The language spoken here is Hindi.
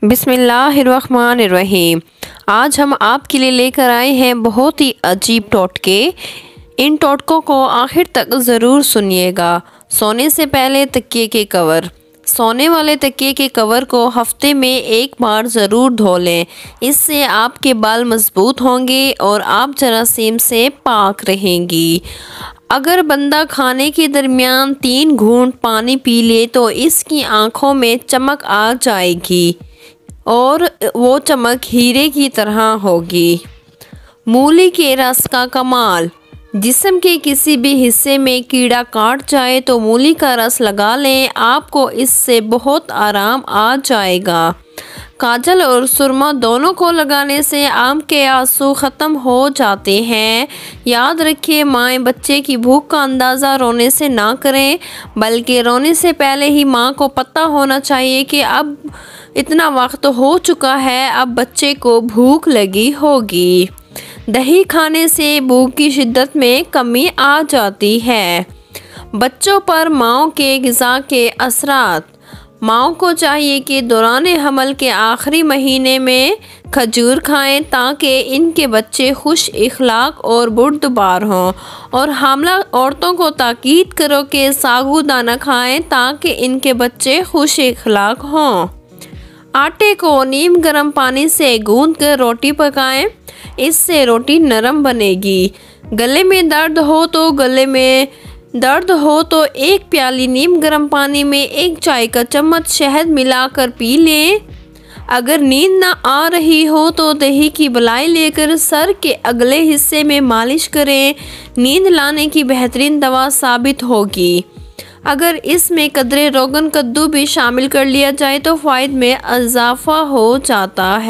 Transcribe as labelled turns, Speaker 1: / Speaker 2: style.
Speaker 1: बिस्मिल्लाहिर्रहमानिर्रहीम। आज हम आपके लिए लेकर आए हैं बहुत ही अजीब टोटके। इन टोटकों को आखिर तक ज़रूर सुनिएगा। सोने से पहले तकिए के कवर। सोने वाले तकिए के कवर को हफ्ते में एक बार ज़रूर धो लें। इससे आपके बाल मजबूत होंगे और आप जरासीम से पाक रहेंगी। अगर बंदा खाने के दरमियान 3 घूंट पानी पी ले तो इसकी आँखों में चमक आ जाएगी और वो चमक हीरे की तरह होगी। मूली के रस का कमाल। जिस्म के किसी भी हिस्से में कीड़ा काट जाए तो मूली का रस लगा लें, आपको इससे बहुत आराम आ जाएगा। काजल और सुरमा दोनों को लगाने से आँख के आंसू ख़त्म हो जाते हैं। याद रखिए, माएँ बच्चे की भूख का अंदाज़ा रोने से ना करें, बल्कि रोने से पहले ही माँ को पता होना चाहिए कि अब इतना वक्त हो चुका है, अब बच्चे को भूख लगी होगी। दही खाने से भूख की शिद्दत में कमी आ जाती है। बच्चों पर माँओं के ग़िज़ा के असरात। माँओं को चाहिए कि दौरान हमल के आखिरी महीने में खजूर खाएं ताकि इनके बच्चे खुश इखलाक और बुर्दबार हों, और हामला औरतों को ताकीद करो कि साबूदाना खाएं ताकि इनके बच्चे खुश इखलाक हों। आटे को नीम गर्म पानी से गूंद कर रोटी पकाएं, इससे रोटी नरम बनेगी। गले में दर्द हो तो 1 प्याली नीम गर्म पानी में 1 चाय का चम्मच शहद मिलाकर पी लें। अगर नींद ना आ रही हो तो दही की बलाई लेकर सर के अगले हिस्से में मालिश करें, नींद लाने की बेहतरीन दवा साबित होगी। अगर इसमें कदरे रोगन कद्दू भी शामिल कर लिया जाए तो फ़ायदे में इजाफा हो जाता है।